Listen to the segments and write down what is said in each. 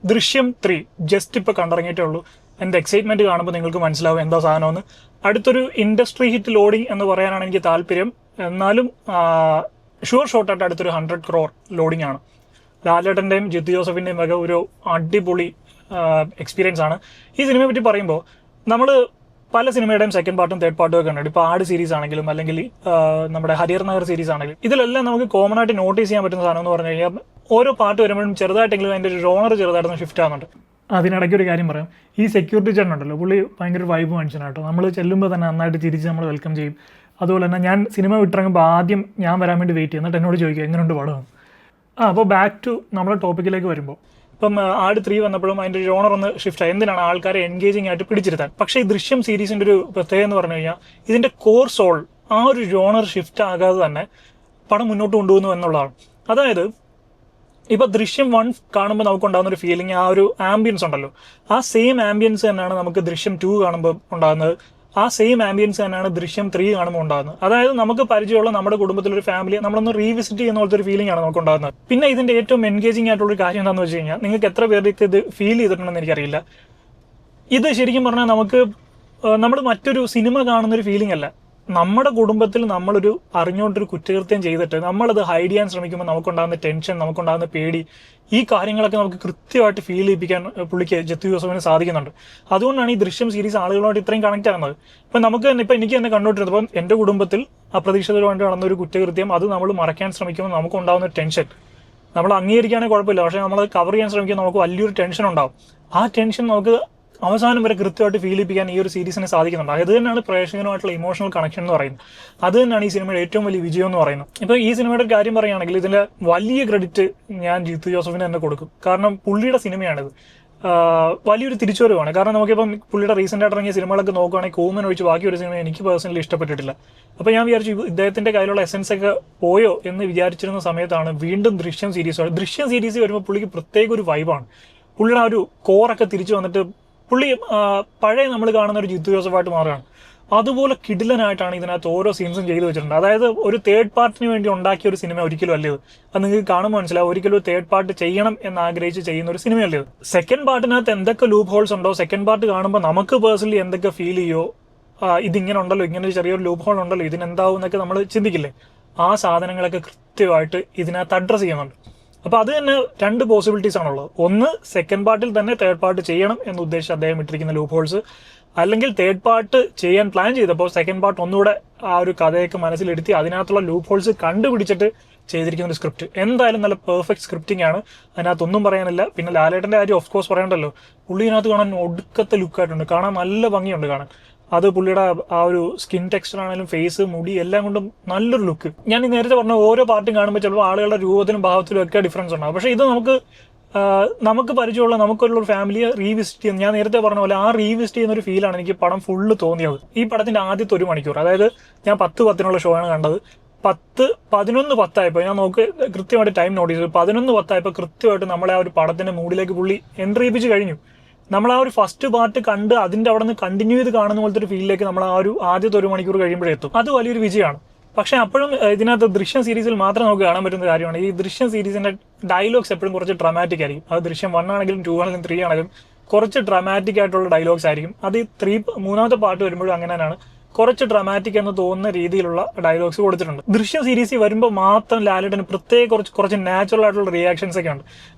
ദൃശ്യം 3 ജസ്റ്റ് ഇപ്പോൾ കണ്ടിറങ്ങിയിട്ടേ ഉള്ളൂ. എൻ്റെ എക്സൈറ്റ്മെന്റ് കാണുമ്പോൾ നിങ്ങൾക്ക് മനസ്സിലാവും എന്താ സാധനമെന്ന്. അടുത്തൊരു ഇൻഡസ്ട്രി ഹിറ്റ് ലോഡിങ് എന്ന് പറയാനാണ് എനിക്ക് താല്പര്യം. എന്നാലും ഷുവർ ഷോട്ടായിട്ട് അടുത്തൊരു 100 crore ലോഡിംഗ് ആണ്. ലാലേട്ടൻ്റെയും ജിത്തു ജോസഫിൻ്റെയും വക ഒരു അടിപൊളി എക്സ്പീരിയൻസ് ആണ്. ഈ സിനിമയെ പറ്റി പറയുമ്പോൾ നമ്മൾ പല സിനിമയുടെയും സെക്കൻഡ് പാർട്ടും തേർഡ് പാർട്ടും ഒക്കെ ഉണ്ട്. ഇപ്പോൾ ആട് സീരീസ് ആണെങ്കിലും അല്ലെങ്കിൽ നമ്മുടെ ഹരിഹർ നഗർ സീരീസ് ആണെങ്കിലും ഇതിലെല്ലാം നമുക്ക് കോമൺ ആയിട്ട് നോട്ടീസ് ചെയ്യാൻ പറ്റുന്ന സാധനം എന്ന് പറഞ്ഞു കഴിഞ്ഞാൽ ഓരോ പാർട്ട് വരുമ്പോഴും ചെറുതായിട്ടെങ്കിലും അതിൻ്റെ ഒരു ജോണർ ചെറുതായിട്ടൊന്ന് ഷിഫ്റ്റ് ആകുന്നുണ്ട്. അതിനിടയ്ക്ക് ഒരു കാര്യം പറയാം. ഈ സെക്യൂരിറ്റി ചേട്ടൻ ഉണ്ടല്ലോ, പുള്ളി ഭയങ്കര വൈബ് മനുഷ്യനാട്ടോ. നമ്മൾ ചെല്ലുമ്പോൾ തന്നെ നന്നായിട്ട് തിരിച്ച് നമ്മൾ വെൽക്കം ചെയ്യും. അതുപോലെ തന്നെ ഞാൻ സിനിമ വിട്ടിറങ്ങുമ്പോൾ ആദ്യം ഞാൻ വരാൻ വേണ്ടി വെയിറ്റ് ചെയ്യും, എന്നിട്ട് എന്നോട് ചോദിക്കും എങ്ങനെയുണ്ട് പടം. അപ്പോൾ ബാക്ക് ടു നമ്മുടെ ടോപ്പിക്കിലേക്ക് വരുമ്പോൾ, ഇപ്പം ആട് 3 വന്നപ്പോഴും അതിൻ്റെ ജോണർ ഒന്ന് ഷിഫ്റ്റ് ആയി. എന്തിനാണ് ആൾക്കാരെ എൻഗേജിങ് ആയിട്ട് പിടിച്ചിരുത്താൻ. പക്ഷേ ഈ ദൃശ്യം സീരീസിൻ്റെ ഒരു പ്രത്യേകത എന്ന് പറഞ്ഞു കഴിഞ്ഞാൽ ഇതിൻ്റെ കോർ സോൾ ആ ഒരു ജോണർ ഷിഫ്റ്റ് ആകാതെ തന്നെ പടം മുന്നോട്ട് കൊണ്ടുപോകുന്നു എന്നുള്ളതാണ്. അതായത് ഇപ്പോൾ ദൃശ്യം 1 കാണുമ്പോൾ നമുക്കുണ്ടാകുന്ന ഒരു ഫീലിംഗ്, ആ ഒരു ആംബിയൻസ് ഉണ്ടല്ലോ, ആ സെയിം ആംബിയൻസ് തന്നെയാണ് നമുക്ക് ദൃശ്യം 2 കാണുമ്പോൾ ഉണ്ടാകുന്നത്. ആ സെയിം ആംബിയൻസ് തന്നെയാണ് ദൃശ്യം 3 കാണുമ്പോൾ ഉണ്ടാകുന്നത്. അതായത് നമുക്ക് പരിചയമുള്ള നമ്മുടെ കുടുംബത്തിലൊരു ഫാമിലി നമ്മളൊന്ന് റീവിസിറ്റ് ചെയ്യുന്ന പോലത്തെ ഒരു ഫീലിംഗ് ആണ് നമുക്ക് ഉണ്ടാകുന്നത്. പിന്നെ ഇതിന്റെ ഏറ്റവും എൻഗേജിങ് ആയിട്ടുള്ള കാര്യം എന്താണെന്ന് വെച്ച് കഴിഞ്ഞാൽ, നിങ്ങൾക്ക് എത്ര പേർക്ക് ഇത് ഫീൽ ചെയ്തിട്ടുണ്ടെന്ന് എനിക്കറിയില്ല. ഇത് ശരിക്കും പറഞ്ഞാൽ നമ്മൾ മറ്റൊരു സിനിമ കാണുന്നൊരു ഫീലിംഗ് അല്ല. നമ്മുടെ കുടുംബത്തിൽ നമ്മളൊരു അറിഞ്ഞുകൊണ്ടൊരു കുറ്റകൃത്യം ചെയ്തിട്ട് നമ്മളത് ഹൈഡ് ചെയ്യാൻ ശ്രമിക്കുമ്പോൾ നമുക്കുണ്ടാകുന്ന ടെൻഷൻ, നമുക്കുണ്ടാകുന്ന പേടി, ഈ കാര്യങ്ങളൊക്കെ നമുക്ക് കൃത്യമായിട്ട് ഫീൽ ചെയ്യിപ്പിക്കാൻ പുള്ളിക്ക് ജിത്തു ജോസഫിന് സാധിക്കുന്നുണ്ട്. അതുകൊണ്ടാണ് ഈ ദൃശ്യം സീരീസ് ആളുകളോട് ഇത്രയും കണക്ട് ആകുന്നത്. ഇപ്പം നമുക്ക് തന്നെ ഇപ്പം എനിക്ക് തന്നെ കണ്ടുകൊണ്ടിരുന്നത്, ഇപ്പം എൻ്റെ കുടുംബത്തിൽ അപ്രതീക്ഷിതമായിട്ട് നടന്നൊരു കുറ്റകൃത്യം അത് നമ്മൾ മറയ്ക്കാൻ ശ്രമിക്കുമ്പോൾ നമുക്കുണ്ടാകുന്ന ടെൻഷൻ നമ്മൾ അംഗീകരിക്കുകയാണെങ്കിൽ കുഴപ്പമില്ല. പക്ഷേ നമ്മൾ കവർ ചെയ്യാൻ ശ്രമിക്കുമ്പോൾ നമുക്ക് വലിയൊരു ടെൻഷൻ ഉണ്ടാവും. ആ ടെൻഷൻ നമുക്ക് അവസാനം വരെ കൃത്യമായിട്ട് ഫീൽ ചെയ്യിപ്പിക്കാൻ ഈ ഒരു സീരീസിന് സാധിക്കുന്നുണ്ട്. അത് തന്നെയാണ് പ്രേക്ഷകനുമായിട്ടുള്ള ഇമോഷണൽ കണക്ഷൻ എന്ന് പറയുന്നത്. അത് തന്നെയാണ് ഈ സിനിമയുടെ ഏറ്റവും വലിയ വിജയം എന്ന് പറയുന്നത്. ഇപ്പോൾ ഈ സിനിമയുടെ ഒരു കാര്യം പറയുകയാണെങ്കിൽ ഇതിന്റെ വലിയ ക്രെഡിറ്റ് ഞാൻ ജിത്തു ജോസഫിന് തന്നെ കൊടുക്കും. കാരണം പുള്ളിയുടെ സിനിമയാണിത്. വലിയൊരു തിരിച്ചുവരവാണ്. കാരണം നമുക്കിപ്പം പുള്ളിയുടെ റീസെന്റ് ആയിട്ട് ഇറങ്ങിയ സിനിമകളൊക്കെ നോക്കുകയാണെങ്കിൽ കൂമൻ ഒഴിച്ച് ബാക്കി ഒരു സിനിമ എനിക്ക് പേഴ്സണലി ഇഷ്ടപ്പെട്ടിട്ടില്ല. അപ്പോൾ ഞാൻ വിചാരിച്ചു ഇദ്ദേഹത്തിന്റെ കയ്യിലുള്ള എസൻസ് ഒക്കെ പോയോ എന്ന് വിചാരിച്ചിരുന്ന സമയത്താണ് വീണ്ടും ദൃശ്യം സീരീസ് വരുമ്പോൾ പുള്ളിക്ക് പ്രത്യേക ഒരു വൈബാണ്. പുള്ളിയുടെ ആ ഒരു കോറൊക്കെ തിരിച്ചു വന്നിട്ട് പുള്ളി പഴയ നമ്മൾ കാണുന്ന ഒരു ജിത്തു ജോസഫായിട്ട് മാറുകയാണ്. അതുപോലെ കിടിലനായിട്ടാണ് ഇതിനകത്ത് ഓരോ സീൻസും ചെയ്തു വെച്ചിട്ടുണ്ട്. അതായത് ഒരു തേർഡ് പാർട്ടിന് വേണ്ടി ഉണ്ടാക്കിയ ഒരു സിനിമ ഒരിക്കലും അല്ലേ ഇത്. അത് നിങ്ങൾക്ക് കാണുമ്പോൾ മനസ്സിലാവും. ഒരിക്കലും തേർഡ് പാർട്ട് ചെയ്യണം എന്ന് ആഗ്രഹിച്ച് ചെയ്യുന്ന ഒരു സിനിമയല്ലേ ഇത്. സെക്കൻഡ് പാർട്ടിനകത്ത് എന്തൊക്കെ ലൂപ്പ് ഹോൾസ് ഉണ്ടോ, സെക്കൻഡ് പാർട്ട് കാണുമ്പോൾ നമുക്ക് പേഴ്സണലി എന്തൊക്കെ ഫീൽ ചെയ്യോ, ഇതിങ്ങനെ ഉണ്ടല്ലോ, ഇങ്ങനെ ഒരു ചെറിയൊരു ലൂപ്പ് ഹോൾ ഉണ്ടല്ലോ, ഇതിനെന്താവും എന്നൊക്കെ നമ്മൾ ചിന്തിക്കില്ലേ, ആ സാധനങ്ങളൊക്കെ കൃത്യമായിട്ട് ഇതിനകത്ത് അഡ്രസ്സ് ചെയ്യുന്നുണ്ട്. അപ്പോൾ അത് തന്നെ 2 പോസിബിലിറ്റീസ് ആണുള്ളത്. ഒന്ന്, സെക്കൻഡ് പാർട്ടിൽ തന്നെ തേർഡ് പാർട്ട് ചെയ്യണം എന്ന് ഉദ്ദേശിച്ച് അദ്ദേഹം ഇട്ടിരിക്കുന്ന ലൂപ്പ് ഹോൾസ്, അല്ലെങ്കിൽ തേർഡ് പാർട്ട് ചെയ്യാൻ പ്ലാൻ ചെയ്തപ്പോൾ സെക്കൻഡ് പാർട്ട് ഒന്നുകൂടെ ആ ഒരു കഥയൊക്കെ മനസ്സിലെടുത്തി അതിനകത്തുള്ള ലൂപ്പ് ഹോൾസ് കണ്ടുപിടിച്ചിട്ട് ചെയ്തിരിക്കുന്ന ഒരു സ്ക്രിപ്റ്റ്. എന്തായാലും നല്ല പെർഫെക്റ്റ് സ്ക്രിപ്റ്റിംഗ് ആണ്, അതിനകത്തൊന്നും പറയാനില്ല. പിന്നെ ലാലേട്ടൻ്റെ കാര്യം ഓഫ് കോഴ്സ് പറയണ്ടല്ലോ. പുള്ളിനകത്ത് കാണാൻ ഒടുക്കത്തെ ലുക്കായിട്ടുണ്ട്, കാണാൻ നല്ല ഭംഗിയുണ്ട് കാണാൻ. അത് പുള്ളിയുടെ ആ ഒരു സ്കിൻ ടെക്സ്ചർ ആണെങ്കിലും ഫേസ്, മുടി എല്ലാം കൊണ്ടും നല്ലൊരു ലുക്ക്. ഞാൻ ഈ നേരത്തെ പറഞ്ഞ ഓരോ പാർട്ടും കാണുമ്പോൾ ചിലപ്പോൾ ആളുകളുടെ രൂപത്തിലും ഭാവത്തിലും ഒക്കെ ഡിഫറൻസ് ഉണ്ടാകും. പക്ഷേ ഇത് നമുക്ക് പരിചയമുള്ള നമുക്കുള്ള ഒരു ഫാമിലിയെ റീവിസിറ്റ് ചെയ്യുന്ന, ഞാൻ നേരത്തെ പറഞ്ഞ പോലെ ആ റീവിസിറ്റ് ചെയ്യുന്ന ഒരു ഫീലാണ് എനിക്ക് പടം ഫുള്ള് തോന്നിയത്. ഈ പടത്തിന്റെ ആദ്യത്തെ 1 മണിക്കൂർ, അതായത് ഞാൻ 10:10 ഷോ ആണ് കണ്ടത്. 11:10 ഞാൻ കൃത്യമായിട്ട് ടൈം നോട്ടീസ് ചെയ്തു. 11:10 കൃത്യമായിട്ട് നമ്മളെ ആ ഒരു പടത്തിന്റെ മൂഡിലേക്ക് പുള്ളി എൻട്രി ചെയ്യിപ്പിച്ച് കഴിഞ്ഞു. നമ്മൾ ആ ഒരു ഫസ്റ്റ് പാർട്ട് കണ്ട് അതിന്റെ അവിടെ നിന്ന് കണ്ടിന്യൂ ചെയ്ത് കാണുന്ന പോലത്തെ ഒരു ഫീലിലേക്ക് നമ്മൾ ആ ഒരു ആദ്യത്തെ 1 മണിക്കൂർ കഴിയുമ്പോഴെത്തും. അത് വലിയൊരു വിജയമാണ്. പക്ഷേ അപ്പോഴും ഇതിനകത്ത് ദൃശ്യം സീരീസിൽ മാത്രം നമുക്ക് കാണാൻ പറ്റുന്ന കാര്യമാണ്, ഈ ദൃശ്യം സീരീസിന്റെ ഡയലോഗ്സ് എപ്പോഴും കുറച്ച് ഡ്രാമാറ്റിക് ആയിരിക്കും. അത് ദൃശ്യം 1 ആണെങ്കിലും 2 ആണെങ്കിലും 3 ആണെങ്കിലും കുറച്ച് ഡ്രാമാറ്റിക് ആയിട്ടുള്ള ഡയലോഗ്സ് ആയിരിക്കും. അത് ഈ മൂന്നാമത്തെ പാർട്ട് വരുമ്പോഴും അങ്ങനെ തന്നെയാണ്. കുറച്ച് ഡ്രാമാറ്റിക് എന്ന് തോന്നുന്ന രീതിയിലുള്ള ഡയലോഗ്സ് കൊടുത്തിട്ടുണ്ട്. ദൃശ്യം സീരീസിൽ വരുമ്പോൾ മാത്രം ലാലേട്ടന് പ്രത്യേക കുറച്ച് നാച്ചുറൽ ആയിട്ടുള്ള റിയാക്ഷൻസ് ഒക്കെ ഉണ്ട്.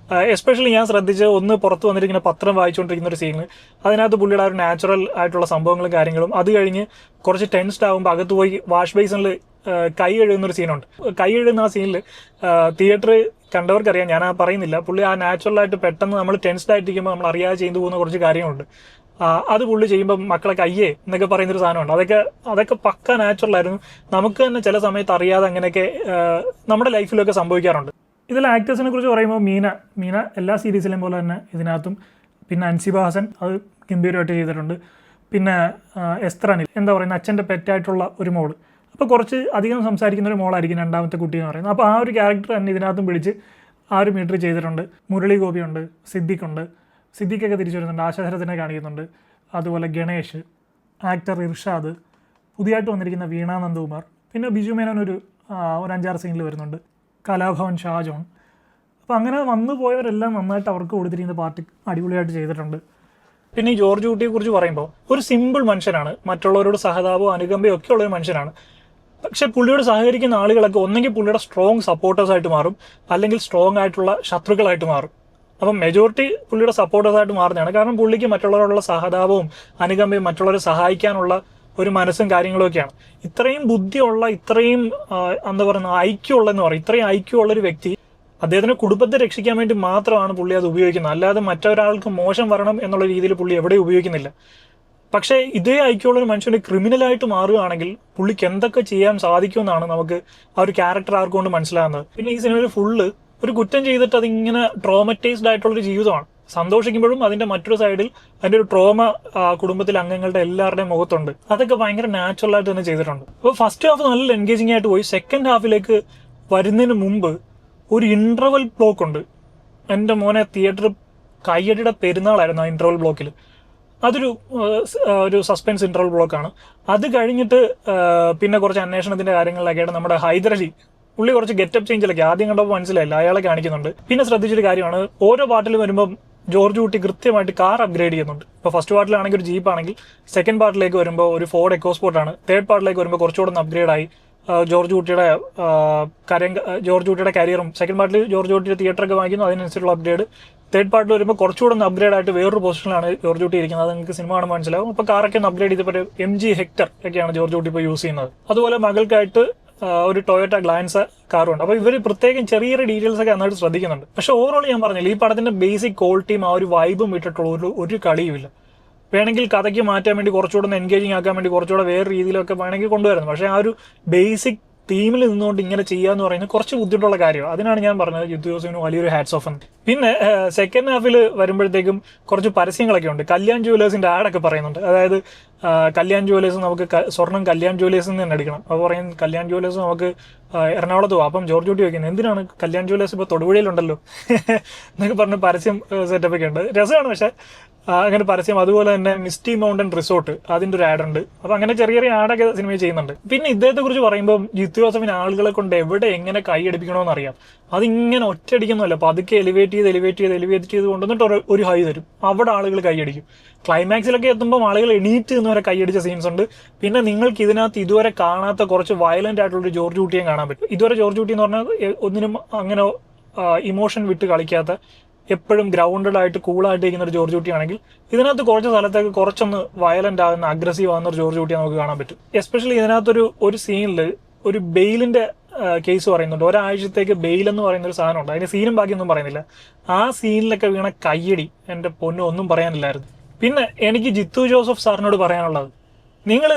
എസ്പെഷ്യലി ഞാൻ ശ്രദ്ധിച്ച് ഒന്ന് പുറത്ത് വന്നിരിക്കുന്ന പത്രം വായിച്ചുകൊണ്ടിരിക്കുന്ന ഒരു സീനിൽ അതിനകത്ത് പുള്ളിയുടെ ആ ഒരു നാച്ചുറൽ ആയിട്ടുള്ള സംഭവങ്ങളും കാര്യങ്ങളും, അത് കഴിഞ്ഞ് കുറച്ച് ടെൻസ്ഡ് ആകുമ്പോൾ അകത്ത് പോയി വാഷ് ബേസിനിൽ കൈ കഴുകുന്നൊരു സീനുണ്ട്. കൈ കഴുകുന്ന ആ സീനിൽ തിയേറ്ററിൽ കണ്ടവർക്കറിയാം, ഞാൻ പറയുന്നില്ല. പുള്ളി ആ നാച്ചുറലായിട്ട് പെട്ടെന്ന് നമ്മൾ ടെൻസ്ഡ് ആയിട്ടിരിക്കുമ്പോൾ നമ്മൾ അറിയാതെ ചെയ്തു പോകുന്ന കുറച്ച് കാര്യങ്ങളുണ്ട്. അത് പുള്ളി ചെയ്യുമ്പോൾ മക്കളൊക്കെ അയ്യേ എന്നൊക്കെ പറയുന്നൊരു സാധനമുണ്ട്. അതൊക്കെ പക്ക നാച്ചുറൽ ആയിരുന്നു. നമുക്ക് തന്നെ ചില സമയത്ത് അറിയാതെ അങ്ങനെയൊക്കെ നമ്മുടെ ലൈഫിലൊക്കെ സംഭവിക്കാറുണ്ട്. ഇതിൽ ആക്ടേഴ്സിനെ കുറിച്ച് പറയുമ്പോൾ മീന എല്ലാ സീരീസിലെയും പോലെ തന്നെ ഇതിനകത്തും, പിന്നെ അൻസിബ ഹസൻ അത് ഗംഭീരമായിട്ട് ചെയ്തിട്ടുണ്ട്. പിന്നെ എസ്തർ അനിൽ, എന്താ പറയുന്നത്, അച്ഛൻ്റെ പെറ്റായിട്ടുള്ള ഒരു മോള്. അപ്പോൾ കുറച്ച് അധികം സംസാരിക്കുന്ന ഒരു മോളായിരിക്കും രണ്ടാമത്തെ കുട്ടി എന്ന് പറയുന്നത്. അപ്പോൾ ആ ഒരു ക്യാരക്ടർ തന്നെ ഇതിനകത്തും പിടിച്ച് ആ ഒരു മീറ്റർ ചെയ്തിട്ടുണ്ട്. മുരളി ഗോപിയുണ്ട്, സിദ്ദിഖൊക്കെ തിരിച്ചു വരുന്നുണ്ട്, ആശാശരത്തിനെ കാണിക്കുന്നുണ്ട്. അതുപോലെ ഗണേഷ്, ആക്ടർ ഇർഷാദ്, പുതിയതായിട്ട് വന്നിരിക്കുന്ന വീണ നന്ദകുമാർ, പിന്നെ ബിജു മേനോൻ ഒരു 5-6 സീനിൽ വരുന്നുണ്ട്, കലാഭവൻ ഷാജോൺ. അപ്പോൾ അങ്ങനെ വന്നു പോയവരെല്ലാം നന്നായിട്ട് അവർക്ക് കൊടുത്തിരിക്കുന്ന പാർട്ടി അടിപൊളിയായിട്ട് ചെയ്തിട്ടുണ്ട്. പിന്നെ ഈ ജോർജ് കുട്ടിയെ കുറിച്ച് പറയുമ്പോൾ ഒരു സിമ്പിൾ മനുഷ്യനാണ്, മറ്റുള്ളവരോട് സഹതാപവും അനുകമ്പയും ഒക്കെ ഉള്ളൊരു മനുഷ്യനാണ്. പക്ഷെ പുള്ളിയോട് സഹകരിക്കുന്ന ആളുകളൊക്കെ ഒന്നെങ്കിൽ പുള്ളിയുടെ സ്ട്രോങ് സപ്പോർട്ടേഴ്സായിട്ട് മാറും, അല്ലെങ്കിൽ സ്ട്രോങ് ആയിട്ടുള്ള ശത്രുക്കളായിട്ട് മാറും. അപ്പം മെജോറിറ്റി പുള്ളിയുടെ സപ്പോർട്ടേഴ്സായിട്ട് മാറുന്നതാണ്. കാരണം പുള്ളിക്ക് മറ്റുള്ളവരോടുള്ള സഹതാപവും അനുകമ്പയും മറ്റുള്ളവരെ സഹായിക്കാനുള്ള ഒരു മനസ്സും കാര്യങ്ങളും ഒക്കെയാണ്. ഇത്രയും ബുദ്ധിയുള്ള, ഇത്രയും എന്താ പറയുക ഐക്യമുള്ളതെന്ന് പറയും, ഇത്രയും ഐക്യമുള്ള ഒരു വ്യക്തി അദ്ദേഹത്തിന്റെ കുടുംബത്തെ രക്ഷിക്കാൻ വേണ്ടി മാത്രമാണ് പുള്ളി അത് ഉപയോഗിക്കുന്നത്. അല്ലാതെ മറ്റൊരാൾക്ക് മോശം വരണം എന്നുള്ള രീതിയിൽ പുള്ളി എവിടെയും ഉപയോഗിക്കുന്നില്ല. പക്ഷേ ഇതേ ഐക്യമുള്ള ഒരു മനുഷ്യന് ക്രിമിനലായിട്ട് മാറുകയാണെങ്കിൽ പുള്ളിക്ക് എന്തൊക്കെ ചെയ്യാൻ സാധിക്കുമെന്നാണ് നമുക്ക് ആ ഒരു ക്യാരക്ടർ ആർക്കൊണ്ട് മനസ്സിലാകുന്നത്. പിന്നെ ഈ സിനിമയിൽ ഫുള്ള് ഒരു കുറ്റം ചെയ്തിട്ട് അതിങ്ങനെ ട്രോമറ്റൈസ്ഡ് ആയിട്ടുള്ളൊരു ജീവിതമാണ്. സന്തോഷിക്കുമ്പോഴും അതിന്റെ മറ്റൊരു സൈഡിൽ അതിന്റെ ഒരു ട്രോമ കുടുംബത്തിലെ അംഗങ്ങളുടെ എല്ലാവരുടെയും മുഖത്തുണ്ട്. അതൊക്കെ ഭയങ്കര നാച്ചുറൽ ആയിട്ട് തന്നെ ചെയ്തിട്ടുണ്ട്. അപ്പോൾ ഫസ്റ്റ് ഹാഫ് നല്ല എൻഗേജിംഗ് ആയിട്ട് പോയി. സെക്കൻഡ് ഹാഫിലേക്ക് വരുന്നതിന് മുമ്പ് ഒരു ഇന്റർവൽ ബ്ലോക്ക് ഉണ്ട്. എൻ്റെ മോനെ തിയേറ്റർ കയ്യടിയുടെ പെരുന്നാളായിരുന്നു ആ ഇന്റർവൽ ബ്ലോക്കിൽ. അതൊരു സസ്പെൻസ് ഇന്റർവൽ ബ്ലോക്കാണ്. അത് കഴിഞ്ഞിട്ട് പിന്നെ കുറച്ച് അന്വേഷണത്തിന്റെ കാര്യങ്ങളിലൊക്കെയാണ് നമ്മുടെ ഹൈദരലി. പുള്ളി കുറച്ച് ഗെറ്റപ്പ് ചേഞ്ചിലൊക്കെ ആദ്യം കണ്ടപ്പോൾ മനസ്സിലായില്ല, അയാളെ കാണിക്കുന്നുണ്ട്. പിന്നെ ശ്രദ്ധിച്ചൊരു കാര്യമാണ്, ഓരോ പാർട്ടിൽ വരുമ്പോൾ ജോർജ് കുട്ടി കൃത്യമായിട്ട് കാർ അപ്ഗ്രേഡ് ചെയ്യുന്നുണ്ട്. ഇപ്പോൾ ഫസ്റ്റ് പാർട്ടിലാണെങ്കിൽ ഒരു ജീപ്പ് ആണെങ്കിൽ സെക്കൻഡ് പാർട്ടിലേക്ക് വരുമ്പോൾ ഒരു ഫോർഡ് എക്കോസ്പോർട്ട് ആണ്. തേർഡ് പാർട്ടിലേക്ക് വരുമ്പോൾ കുറച്ചുകൂടെ ഒന്ന് അപ്ഗ്രേഡ് ആയി. ജോർജ് കുട്ടിയുടെ കരിയറും സെക്കൻഡ് പാർട്ടിൽ ജോർജ് കുട്ടിയുടെ തിയേറ്ററൊക്കെ വാങ്ങിക്കുന്നു, അതിനനുസരിച്ചുള്ള അപ്ഗ്രേഡ്. തേർഡ് പാർട്ടിൽ വരുമ്പോൾ കുറച്ചുകൂടെ ഒന്ന് അപ്ഗ്രേഡ് ആയിട്ട് വേറൊരു പൊസിഷനിലാണ് ജോർജ് കുട്ടി ഇരിക്കുന്നത്. അത് നിങ്ങൾക്ക് സിനിമ കാണുമ്പോൾ മനസ്സിലാവും. അപ്പോൾ കാറൊക്കെ ഒന്ന് അപ്ഗ്രേഡ് ചെയ്തപ്പോൾ MG ഹെക്ടർ ഒക്കെയാണ് ജോർജ് കുട്ടി ഇപ്പോൾ യൂസ് ചെയ്യുന്നത്. അതുപോലെ മകൾക്കായിട്ട് ഒരു ടൊയോട്ട ഗ്ലാൻസ് കാറുണ്ട്. അപ്പോൾ ഇവർ പ്രത്യേകം ചെറിയ ഡീറ്റെയിൽസ് ഒക്കെ നന്നായിട്ട് ശ്രദ്ധിക്കുന്നുണ്ട്. പക്ഷെ ഓവറോൾ ഞാൻ പറഞ്ഞില്ല, ഈ പടത്തിന്റെ ബേസിക് ക്വാളിറ്റിയും ആ ഒരു വൈബും വിട്ടിട്ടുള്ള ഒരു കളിയുമില്ല. വേണമെങ്കിൽ കഥയ്ക്ക് മാറ്റാൻ വേണ്ടി കുറച്ചുകൂടെ എൻഗേജിങ് ആക്കാൻ വേണ്ടി കുറച്ചുകൂടെ വേറെ രീതിയിലൊക്കെ വേണമെങ്കിൽ കൊണ്ടുവരുന്നു. പക്ഷേ ആ ഒരു ബേസിക് തീമിൽ നിന്നുകൊണ്ട് ഇങ്ങനെ ചെയ്യാന്ന് പറയുന്നത് കുറച്ച് ബുദ്ധിമുട്ടുള്ള കാര്യമാണ്. അതിനാണ് ഞാൻ പറഞ്ഞത് ജിത്തു ജോസഫിന് വലിയൊരു ഹാറ്റ്സ് ഓഫ് എന്ന്. പിന്നെ സെക്കൻഡ് ഹാഫിൽ വരുമ്പോഴത്തേക്കും കുറച്ച് പരസ്യങ്ങളൊക്കെ ഉണ്ട്. കല്യാൺ ജുവലേഴ്സിന്റെ ആഡൊക്കെ പറയുന്നുണ്ട്. അതായത് കല്യാൺ ജുവലേഴ്സ് നമുക്ക് സ്വർണ്ണം കല്യാൺ ജുവലേഴ്സിൽ നിന്ന് തന്നെ എടുക്കണം. അപ്പോൾ പറയും കല്യാൺ ജുവലേഴ്സ് നമുക്ക് എറണാകുളത്ത് പോകാം. അപ്പം ജോർജ് കുട്ടി വയ്ക്കുന്നത് എന്തിനാണ് കല്യാൺ ജുവലേഴ്സ് ഇപ്പോൾ തൊടുപുഴയിലുണ്ടല്ലോ എന്നൊക്കെ പറഞ്ഞ് പരസ്യം സെറ്റപ്പ് ഒക്കെ ഉണ്ട്. രസമാണ്. പക്ഷേ അങ്ങനെ പരസ്യം. അതുപോലെ തന്നെ മിസ്റ്റി മൗണ്ടൻ റിസോർട്ട്, അതിന്റെ ഒരു ആഡ് ഉണ്ട്. അപ്പൊ അങ്ങനെ ചെറിയ ചെറിയ ആഡൊക്കെ സിനിമയിൽ ചെയ്യുന്നുണ്ട്. പിന്നെ ഇദ്ദേഹത്തെ കുറിച്ച് പറയുമ്പോൾ ജിത്തു ജോസഫിന് ആളുകളെ കൊണ്ട് എവിടെ എങ്ങനെ കൈ അടിപ്പിക്കണമെന്ന് അറിയാം. അതിങ്ങനെ ഒറ്റയടിക്കൊന്നുമല്ല, പതുക്കെ എലിവേറ്റ് ചെയ്ത് കൊണ്ടുവന്നിട്ട് ഒരു ഹൈ തരും. അവിടെ ആളുകൾ കൈയടിക്കും. ക്ലൈമാക്സിലൊക്കെ എത്തുമ്പോൾ ആളുകൾ എണീറ്റ് നിന്നവരെ കൈയടിച്ച സീൻസ് ഉണ്ട്. പിന്നെ നിങ്ങൾക്ക് ഇതിനകത്ത് ഇതുവരെ കാണാത്ത കുറച്ച് വയലന്റ് ആയിട്ടുള്ള ജോർജ് കുട്ടിയെ കാണാൻ പറ്റും. ഇതുവരെ ജോർജ് കുട്ടി എന്ന് പറഞ്ഞാൽ ഒന്നിനും അങ്ങനെ ഇമോഷൻ വിട്ട് കളിക്കാത്ത, എപ്പോഴും ഗ്രൗണ്ടഡ് ആയിട്ട് കൂളായിട്ട് ഇരിക്കുന്ന ഒരു ജോർജ് കുട്ടിയാണെങ്കിൽ ഇതിനകത്ത് കുറച്ച് സ്ഥലത്തേക്ക് കുറച്ചൊന്ന് വയലന്റ് ആകുന്ന, അഗ്രസീവ് ആകുന്ന ഒരു ജോർജ് കുട്ടിയെ നമുക്ക് കാണാൻ പറ്റും. എസ്പെഷ്യലി ഇതിനകത്തൊരു സീനിൽ ഒരു ബെയിലിന്റെ കേസ് പറയുന്നുണ്ട്. ഒരാഴ്ചത്തേക്ക് ബെയിൽ എന്ന് പറയുന്ന ഒരു സാധനമുണ്ട്. അതിന്റെ സീനും ബാക്കിയൊന്നും പറയുന്നില്ല. ആ സീനിലൊക്കെ വീണ കയ്യടി എൻ്റെ പൊന്നും ഒന്നും പറയാനില്ലായിരുന്നു. പിന്നെ എനിക്ക് ജിത്തു ജോസഫ് സാറിനോട് പറയാനുള്ളത്, നിങ്ങൾ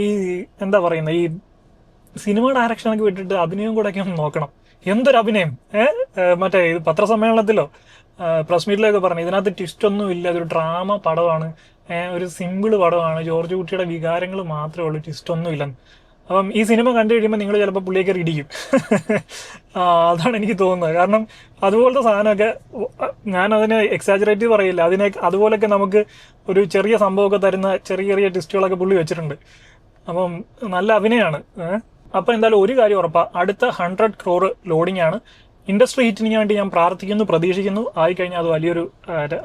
ഈ എന്താ പറയുന്നത്, ഈ സിനിമ ഡയറക്ഷനൊക്കെ വിട്ടിട്ട് അഭിനയം കൂടെ ഒക്കെ ഒന്ന് നോക്കണം. എന്തൊരു അഭിനയം! മറ്റേ പത്രസമ്മേളനത്തിലോ പ്രസ് മീറ്റിലൊക്കെ പറഞ്ഞു ഇതിനകത്ത് ട്വിസ്റ്റ് ഒന്നും ഇല്ല, അതൊരു ഡ്രാമ പടമാണ്, ഒരു സിമ്പിൾ പടമാണ്, ജോർജ് കുട്ടിയുടെ വികാരങ്ങൾ മാത്രമേ ഉള്ളൂ, ട്വിസ്റ്റ് ഒന്നും ഇല്ലെന്ന്. അപ്പം ഈ സിനിമ കണ്ടു കഴിയുമ്പോൾ നിങ്ങൾ ചിലപ്പോൾ പുള്ളിയൊക്കെ ഇടിക്കും. അതാണ് എനിക്ക് തോന്നുന്നത്. കാരണം അതുപോലത്തെ സാധനമൊക്കെ ഞാനതിനെ എക്സാജറേറ്റ് പറയില്ല, അതുപോലൊക്കെ നമുക്ക് ഒരു ചെറിയ സംഭവമൊക്കെ തരുന്ന ചെറിയ ട്വിസ്റ്റുകളൊക്കെ പുള്ളി വെച്ചിട്ടുണ്ട്. അപ്പം നല്ല അഭിനയമാണ്. അപ്പം എന്തായാലും ഒരു കാര്യം ഉറപ്പാ, അടുത്ത 100 crore ലോഡിംഗ് ആണ്. ഇൻഡസ്ട്രി ഹിറ്റിന് വേണ്ടി ഞാൻ പ്രാർത്ഥിക്കുന്നു, പ്രതീക്ഷിക്കുന്നു. ആയിക്കഴിഞ്ഞാൽ അത്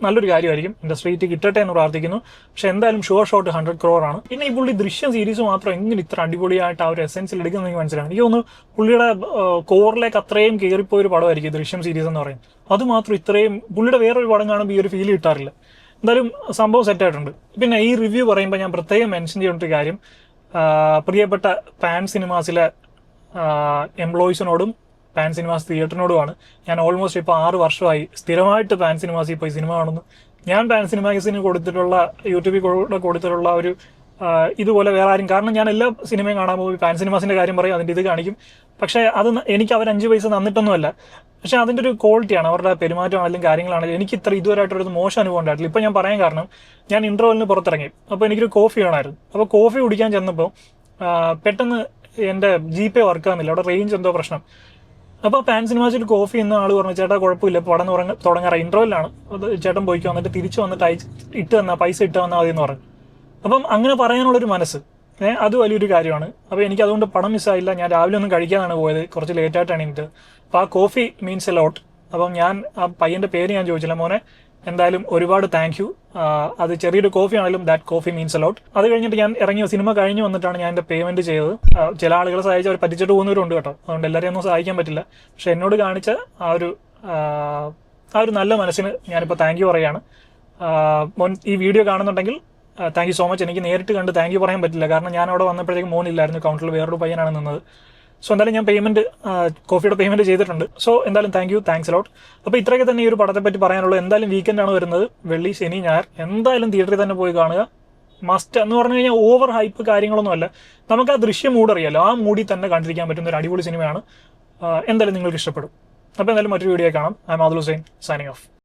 നല്ലൊരു കാര്യമായിരിക്കും. ഇൻഡസ്ട്രി ഹിറ്റ് കിട്ടട്ടെ എന്ന് പ്രാർത്ഥിക്കുന്നു. പക്ഷെ എന്തായാലും ഷുവർ ഷോട്ട് 100 crore ആണ്. പിന്നെ ഈ പുള്ളി ദൃശ്യം സീരീസ് മാത്രം എങ്ങനെ ഇത്ര അടിപൊളിയായിട്ട് ആ ഒരു എസെൻസിൽ എടുക്കുന്നത് എനിക്ക് മനസ്സിലാണ്. എനിക്ക് തോന്നുന്നു പുള്ളിയുടെ കോറിലേക്ക് അത്രയും കയറിപ്പോയൊരു പടമായിരിക്കും ദൃശ്യം സീരീസ് എന്ന് പറയുന്നത്. അതുമാത്രം ഇത്രയും പുള്ളിയുടെ വേറൊരു പടം കാണുമ്പോൾ ഈ ഒരു ഫീൽ കിട്ടാറില്ല. എന്തായാലും സംഭവം സെറ്റായിട്ടുണ്ട്. പിന്നെ ഈ റിവ്യൂ പറയുമ്പോൾ ഞാൻ പ്രത്യേകം മെൻഷൻ ചെയ്യേണ്ട ഒരു കാര്യം, പ്രിയപ്പെട്ട പാൻ സിനിമാസിലെ എംപ്ലോയീസിനോടും പാൻ സിനിമാസ് തിയേറ്ററിനോടുമാണ്. ഞാൻ ഓൾമോസ്റ്റ് ഇപ്പോൾ 6 വർഷമായി സ്ഥിരമായിട്ട് പാൻ സിനിമാസിൽ പോയി സിനിമ കാണുന്നു. ഞാൻ പാൻ സിനിമാസിന് കൊടുത്തിട്ടുള്ള യൂട്യൂബിൽ കൊടുത്തിട്ടുള്ള ഒരു ഇതുപോലെ വേറെ ആരും, കാരണം ഞാൻ എല്ലാ സിനിമയും കാണാൻ പോയി പാൻ സിനിമാസിന്റെ കാര്യം പറയും, അതിൻ്റെ ഇത് കാണിക്കും. പക്ഷേ അത് എനിക്ക് അവർ 5 പൈസ തന്നിട്ടൊന്നുമല്ല. പക്ഷെ അതിൻ്റെ ഒരു ക്വാളിറ്റിയാണ്, അവരുടെ പെരുമാറ്റമാണെങ്കിലും കാര്യങ്ങളാണെങ്കിലും എനിക്ക് ഇതുവരെയായിട്ടൊരു മോശം അനുഭവം ഉണ്ടായിട്ടില്ല. ഇപ്പം ഞാൻ പറയാൻ കാരണം, ഞാൻ ഇന്റർവെല്ലിന് പുറത്തിറങ്ങി. അപ്പോൾ എനിക്കൊരു കോഫി വേണമായിരുന്നു. അപ്പോൾ കോഫി കുടിക്കാൻ ചെന്നപ്പോൾ പെട്ടെന്ന് എൻ്റെ GPay വർക്ക് ആകുന്നില്ല, അവിടെ റേഞ്ച് എന്തോ പ്രശ്നം. അപ്പോൾ പാൻ സിനിമാസിൽ കോഫി എന്ന ആൾ പറഞ്ഞു, ചേട്ടാ കുഴപ്പമില്ല, പടം തുടങ്ങാറ ഇന്റർവെല്ലാണ്, ചേട്ടൻ പോയിക്കോ, വന്നിട്ട് തിരിച്ചു വന്നിട്ട് പൈസ ഇട്ട് വന്നാൽ മതി എന്ന് പറഞ്ഞു. അപ്പം അങ്ങനെ പറയാനുള്ളൊരു മനസ്സ്, അത് വലിയൊരു കാര്യമാണ്. അപ്പോൾ എനിക്ക് അതുകൊണ്ട് പണം മിസ്സായില്ല. ഞാൻ രാവിലെ ഒന്നും കഴിക്കാനാണ് പോയത്, കുറച്ച് ലേറ്റായിട്ടാണ് എനിക്ക്. അപ്പോൾ ആ കോഫി മീൻസ് എ ലോട്ട്. അപ്പം ഞാൻ ആ പയ്യൻ്റെ പേര് ഞാൻ ചോദിച്ചില്ല. മോനെ എന്തായാലും ഒരുപാട് താങ്ക് യു. അത് ചെറിയൊരു കോഫി ആണെങ്കിലും ദാറ്റ് കോഫി മീൻസ് അലോട്ട്. അത് കഴിഞ്ഞിട്ട് ഞാൻ ഇറങ്ങിയ സിനിമ കഴിഞ്ഞ് വന്നിട്ടാണ് ഞാൻ എൻ്റെ പേയ്മെൻറ്റ് ചെയ്തത്. ചില ആളുകളെ സഹായിച്ച് അവർ പറ്റിച്ചിട്ട് പോകുന്നവരുണ്ട് കേട്ടോ, അതുകൊണ്ട് എല്ലാവരെയും ഒന്നും സഹായിക്കാൻ പറ്റില്ല. പക്ഷെ എന്നോട് കാണിച്ച ആ ഒരു നല്ല മനസ്സിന് ഞാനിപ്പോൾ താങ്ക് യു പറയുകയാണ്. മോൻ ഈ വീഡിയോ കാണുന്നുണ്ടെങ്കിൽ താങ്ക് യു സോ മച്ച്. എനിക്ക് നേരിട്ട് കണ്ട് താങ്ക് യു പറയാൻ പറ്റില്ല, കാരണം ഞാൻ അവിടെ വന്നപ്പോഴത്തേക്കും മോനില്ലായിരുന്നു, കൗണ്ടറിൽ വേറൊരു പയ്യനാണ് നിന്നത്. സോ എന്തായാലും ഞാൻ കോഫിയുടെ പേയ്മെൻറ്റ് ചെയ്തിട്ടുണ്ട്. സോ എന്തായാലും താങ്ക് യു, താങ്ക്സ് അലോട്ട്. അപ്പോൾ ഇത്രയൊക്കെ തന്നെ ഈ ഒരു പടത്തെ പറ്റി പറയാനുള്ളൂ. എന്തായാലും വീക്കെൻഡാണ് വരുന്നത്, വെള്ളി ശനി ഞായർ. എന്തായാലും തിയേറ്ററിൽ തന്നെ പോയി കാണുക. മസ്റ്റ് എന്ന് പറഞ്ഞു കഴിഞ്ഞാൽ ഓവർ ഹൈപ്പ് കാര്യങ്ങളൊന്നും അല്ല, നമുക്ക് ആ ദൃശ്യം മൂടറിയാലോ, ആ മൂടി തന്നെ കണ്ടിരിക്കാൻ പറ്റുന്ന ഒരു അടിപൊളി സിനിമയാണ്. എന്തായാലും നിങ്ങൾക്ക് ഇഷ്ടപ്പെടും. അപ്പോൾ എന്തായാലും മറ്റൊരു വീഡിയോ കാണാം. I am Adil Hussain, signing of.